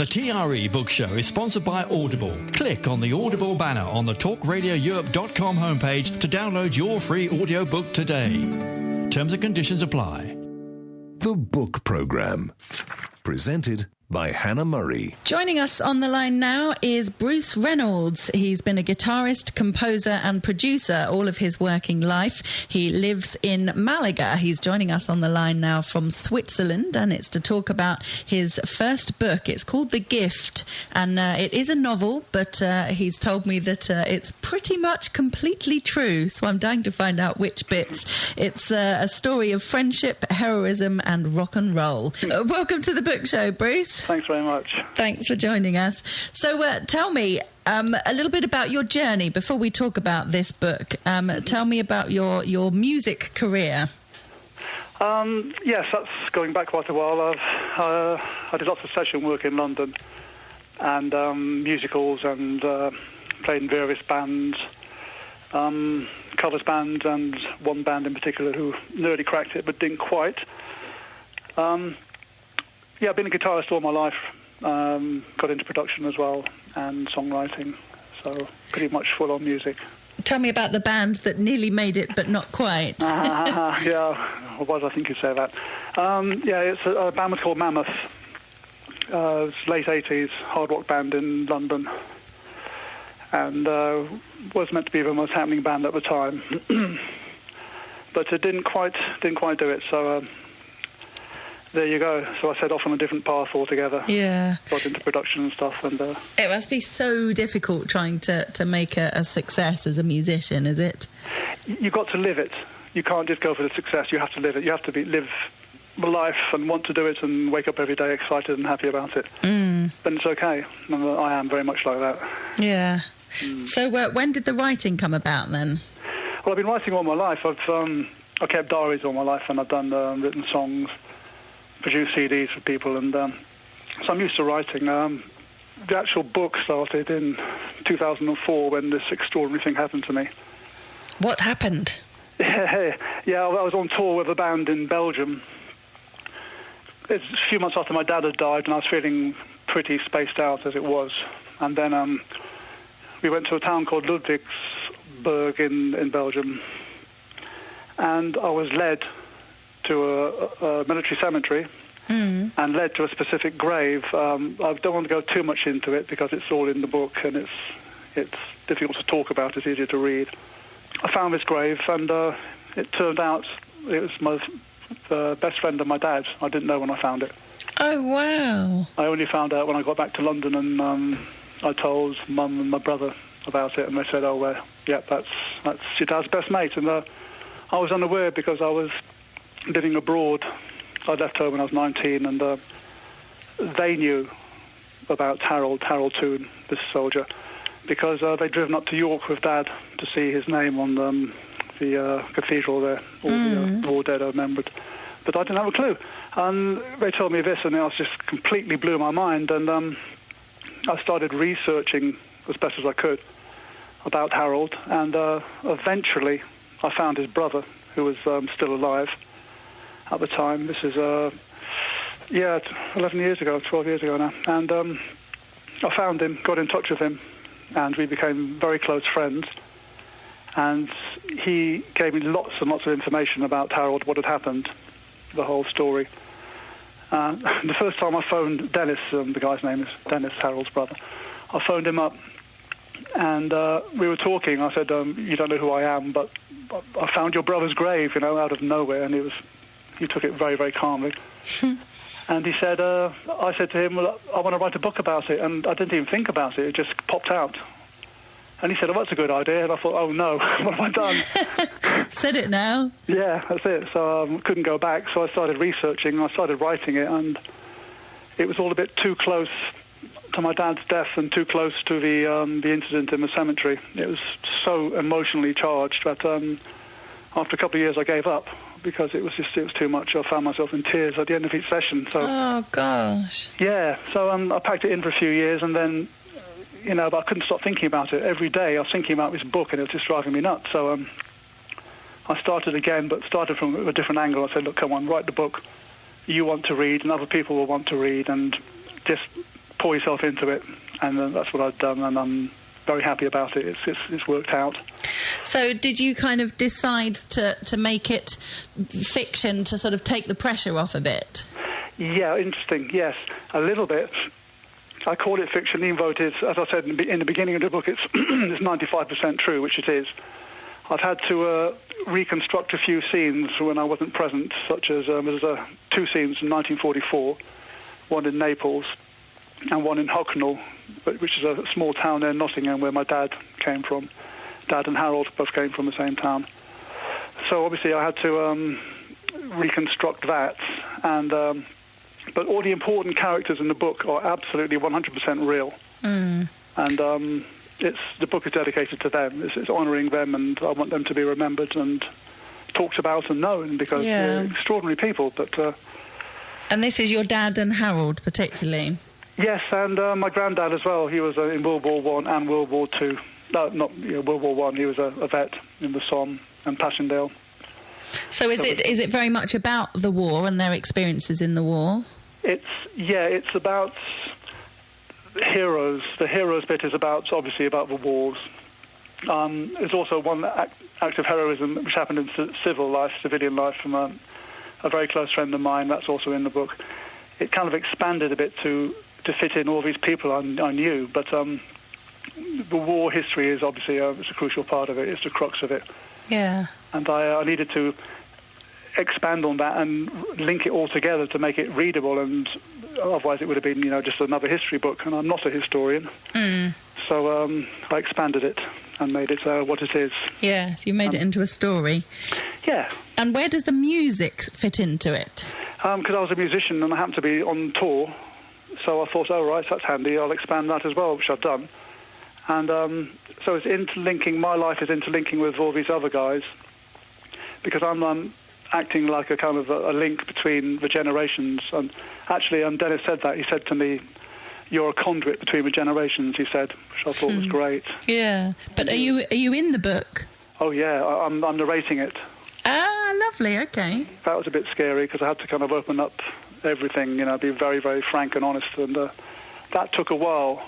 The TRE Book Show is sponsored by Audible. Click on the Audible banner on the talkradioeurope.com homepage to download your free audiobook today. Terms and conditions apply. The Book Programme. Presented by Hannah Murray. Joining us on the line now is Bruce Reynolds. He's been a guitarist, composer and producer all of his working life. He lives in Malaga. He's joining us on the line now from Switzerland, and it's to talk about his first book. It's called The Gift, and it is a novel, but he's told me that it's pretty much completely true, so I'm dying to find out which bits. It's a story of friendship, heroism and rock and roll. Welcome to the book show, Bruce. Thanks very much. Thanks for joining us. So tell me a little bit about your journey before we talk about this book. Tell me about your music career. Yes, that's going back quite a while. I did lots of session work in London and musicals and played in various bands, covers bands, and one band in particular who nearly cracked it but didn't quite. Yeah, I've been a guitarist all my life, got into production as well, and songwriting, so pretty much full-on music. Tell me about the band that nearly made it, but not quite. Yeah, or was I think you'd say that. Yeah, it's a band was called Mammoth. It was late 80s, hard rock band in London, and was meant to be the most happening band at the time. But it didn't quite do it, so... there you go. So I set off on a different path altogether. Yeah. Got into production and stuff. And it must be so difficult trying to make a success as a musician, is it? You've got to live it. You can't just go for the success. You have to live it. You have to live the life and want to do it and wake up every day excited and happy about it. Then it's okay. And I am very much like that. Yeah. So when did the writing come about then? Well, I've been writing all my life. I've kept diaries all my life, and I've done written songs, produced CDs for people, and so I'm used to writing. The actual book started in 2004 when this extraordinary thing happened to me. What happened? Yeah, I was on tour with a band in Belgium. It's a few months after my dad had died, and I was feeling pretty spaced out as it was. And then we went to a town called Ludwigsburg in Belgium, and I was led to a military cemetery and led to a specific grave. I don't want to go too much into it because it's all in the book and it's difficult to talk about. It's easier to read. I found this grave, and it turned out it was my best friend of my dad. I didn't know when I found it. Oh, wow. I only found out when I got back to London, and I told Mum and my brother about it, and they said, oh, well, yeah, that's your dad's best mate. And I was unaware because I was living abroad. I left home when I was 19, and they knew about Harold Toon, this soldier, because they'd driven up to York with Dad to see his name on the cathedral there, all the war dead I remembered. But I didn't have a clue. And they told me this, and it just completely blew my mind, and I started researching as best as I could about Harold, and eventually I found his brother, who was still alive at the time. This is 11 years ago, 12 years ago now. And I found him, got in touch with him, and we became very close friends. And he gave me lots and lots of information about Harold, what had happened, the whole story. The first time I phoned Dennis, the guy's name is Dennis, Harold's brother, I phoned him up, and we were talking. I said, you don't know who I am, but I found your brother's grave, out of nowhere, and he took it very, very calmly. And he said, I said to him, well, I want to write a book about it, and I didn't even think about it. It just popped out. And he said, oh, that's a good idea. And I thought, oh, no, what have I done? Said it now. Yeah, that's it. So I couldn't go back, so I started researching, I started writing it, and it was all a bit too close to my dad's death and too close to the incident in the cemetery. It was so emotionally charged that after a couple of years I gave up because it was too much. I found myself in tears at the end of each session. So, oh, gosh. Yeah, so I packed it in for a few years, and then, but I couldn't stop thinking about it. Every day I was thinking about this book, and it was just driving me nuts. So I started again, but started from a different angle. I said, look, come on, write the book you want to read, and other people will want to read, and just pour yourself into it, and that's what I've done, and I'm very happy about it. It's worked out. So did you kind of decide to make it fiction to sort of take the pressure off a bit? Yeah, interesting, yes, a little bit. I call it fiction, even though it is, as I said in the beginning of the book, it's 95% true, which it is. I've had to reconstruct a few scenes when I wasn't present, such as there's 2 scenes in 1944, one in Naples and one in Hucknall, which is a small town in Nottingham where my dad came from. Dad and Harold both came from the same town. So obviously I had to reconstruct that, and but all the important characters in the book are absolutely 100% real. And the book is dedicated to them. It's honouring them, and I want them to be remembered and talked about and known, because they're extraordinary people. But and this is your dad and Harold particularly? Yes, and my granddad as well. He was in World War I and World War II. No, not World War I. He was a vet in the Somme and Passchendaele. So is it very much about the war and their experiences in the war? It's about heroes. The heroes bit is obviously about the wars. There's also one act of heroism which happened in civilian life from a very close friend of mine. That's also in the book. It kind of expanded a bit to fit in all these people I knew, but the war history is obviously it's a crucial part of it. It's the crux of it. Yeah. And I needed to expand on that and link it all together to make it readable, and otherwise it would have been just another history book, and I'm not a historian. So I expanded it and made it what it is. Yes, you made it into a story. Yeah. And where does the music fit into it? Because I was a musician and I happened to be on tour, so I thought, right, that's handy, I'll expand that as well, which I've done. And so it's interlinking, my life is interlinking with all these other guys, because I'm acting like a kind of a link between the generations. And actually, Dennis said that. He said to me, "You're a conduit between the generations," he said, which I thought was great. Yeah. But are you in the book? Oh, yeah, I'm narrating it. Ah, lovely, okay. That was a bit scary, because I had to kind of open up everything, be very, very frank and honest, and that took a while.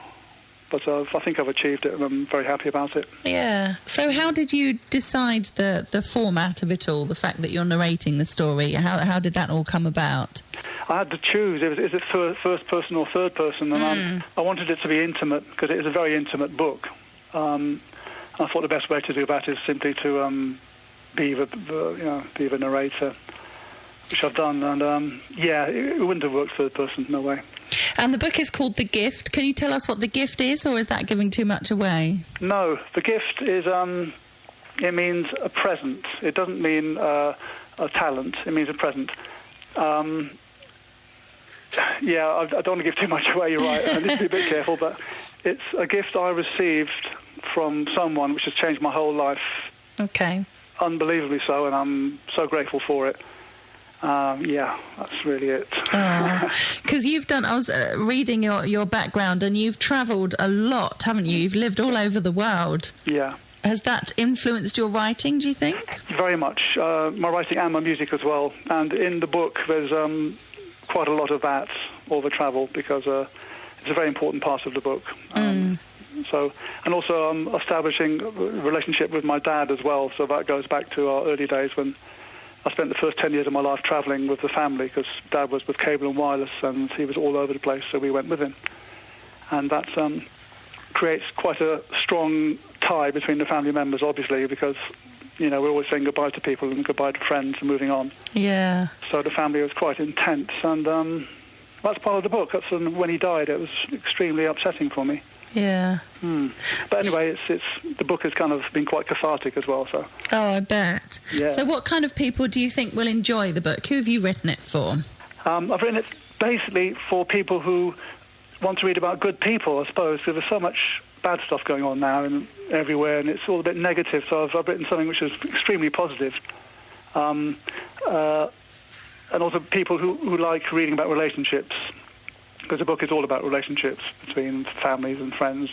But I think I've achieved it, and I'm very happy about it. Yeah. So how did you decide the format of it all, the fact that you're narrating the story? How did that all come about? I had to choose. Is it first person or third person? And I wanted it to be intimate, because it is a very intimate book. I thought the best way to do that is simply to be the narrator, which I've done. And, it wouldn't have worked third person, no way. And the book is called The Gift. Can you tell us what The Gift is, or is that giving too much away? No, The Gift is, it means a present. It doesn't mean a talent. It means a present. I don't want to give too much away, you're right. I need to be a bit careful, but it's a gift I received from someone which has changed my whole life. Okay. Unbelievably so, and I'm so grateful for it. That's really it. Because I was reading your background, and you've travelled a lot, haven't you? You've lived all over the world. Yeah. Has that influenced your writing, do you think? Very much. My writing and my music as well. And in the book, there's quite a lot of that, all the travel, because it's a very important part of the book. So, and also I'm establishing a relationship with my dad as well, so that goes back to our early days when I spent the first 10 years of my life travelling with the family, because Dad was with Cable and Wireless and he was all over the place, so we went with him. And that creates quite a strong tie between the family members, obviously, because, we're always saying goodbye to people and goodbye to friends and moving on. Yeah. So the family was quite intense, and that's part of the book. That's when he died. It was extremely upsetting for me. Yeah. But anyway, it's the book has kind of been quite cathartic as well. So. Oh, I bet. Yeah. So what kind of people do you think will enjoy the book? Who have you written it for? I've written it basically for people who want to read about good people, I suppose, because there's so much bad stuff going on now and everywhere, and it's all a bit negative. So I've written something which is extremely positive. And also people who like reading about relationships, because the book is all about relationships between families and friends.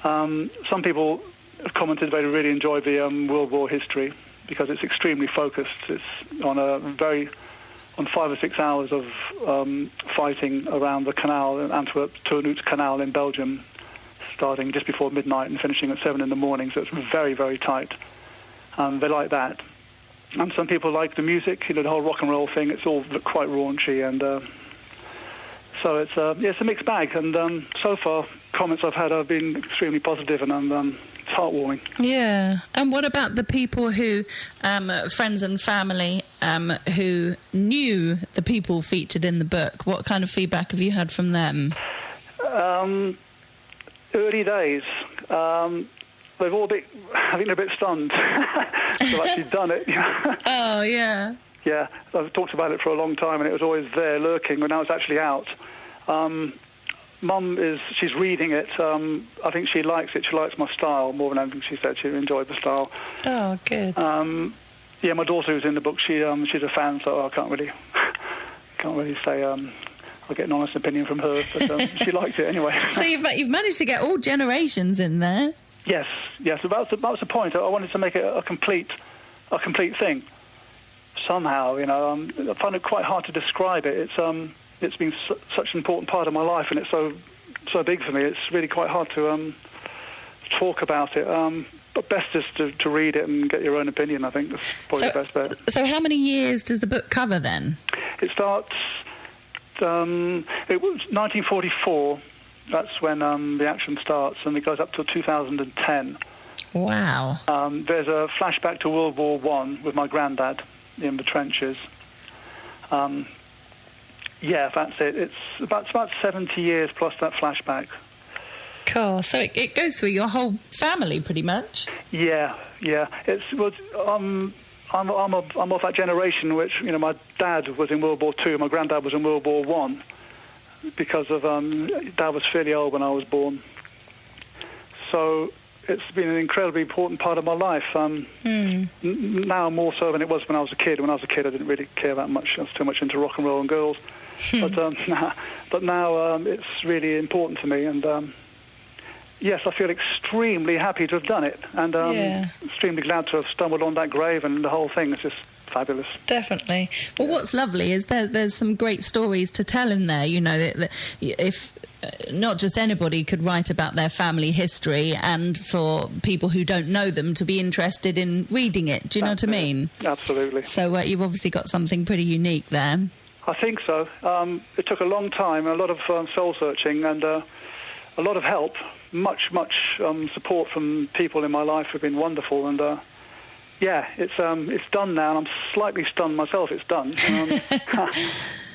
Some people have commented they really enjoy the World War history, because it's extremely focused. It's on a very on 5 or 6 hours of fighting around the canal in Antwerp, Turnhout Canal in Belgium, starting just before midnight and finishing at 7 in the morning. So it's very, very tight. They like that. And some people like the music, the whole rock and roll thing. It's all quite raunchy, and so it's a mixed bag. And so far, comments I've had have been extremely positive, and it's heartwarming. Yeah. And what about the people who, friends and family, who knew the people featured in the book? What kind of feedback have you had from them? Early days. They've all been, I think they're a bit stunned to have actually done it. Oh, yeah. Yeah, I've talked about it for a long time, and it was always there lurking, but now it's actually out. Mum she's reading it. I think she likes it. She likes my style more than anything. She said she enjoyed the style. Oh, good. Yeah, my daughter who's in the book, she's a fan, so I can't really say I'll get an honest opinion from her, but she liked it anyway. So you've managed to get all generations in there. Yes. So that was the point. I wanted to make it a complete thing. Somehow, I find it quite hard to describe it. It's been such an important part of my life, and it's so big for me. It's really quite hard to talk about it. But best is to read it and get your own opinion. I think that's probably the best bet. So how many years does the book cover then? It starts. It was 1944. That's when the action starts, and it goes up till 2010. Wow. There's a flashback to World War I with my granddad in the trenches. Yeah, that's it. It's about 70 years plus that flashback. Cool. So it goes through your whole family, pretty much. Yeah. I'm of that generation which, my dad was in World War II, my granddad was in World War I. Because of Dad was fairly old when I was born, so it's been an incredibly important part of my life. Now more so than it was when I was a kid. When I was a kid, I didn't really care that much. I was too much into rock and roll and girls. But now it's really important to me. And yes, I feel extremely happy to have done it, and extremely glad to have stumbled on that grave and the whole thing. It's just fabulous. Definitely. Well, what's lovely is there's some great stories to tell in there. That if not just anybody could write about their family history, and for people who don't know them to be interested in reading it. Do you know what I mean? Absolutely. So you've obviously got something pretty unique there. I think so. It took a long time, a lot of soul searching, and a lot of help. Much support from people in my life have been wonderful, and it's done now, and I'm slightly stunned myself. It's done.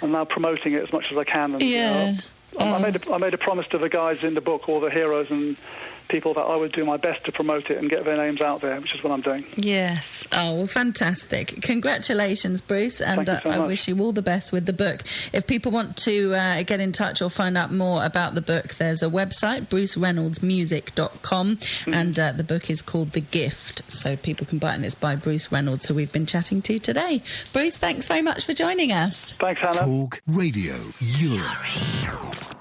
I'm now promoting it as much as I can. And, I made a promise to the guys in the book, all the heroes and people, that I would do my best to promote it and get their names out there, which is what I'm doing. Yes. Oh, well, fantastic. Congratulations, Bruce, and I wish you all the best with the book. If people want to get in touch or find out more about the book, there's a website, brucereynoldsmusic.com, and the book is called The Gift, so people can buy it, and it's by Bruce Reynolds, who we've been chatting to today. Bruce, thanks very much for joining us. Thanks, Hannah. Talk Radio Europe.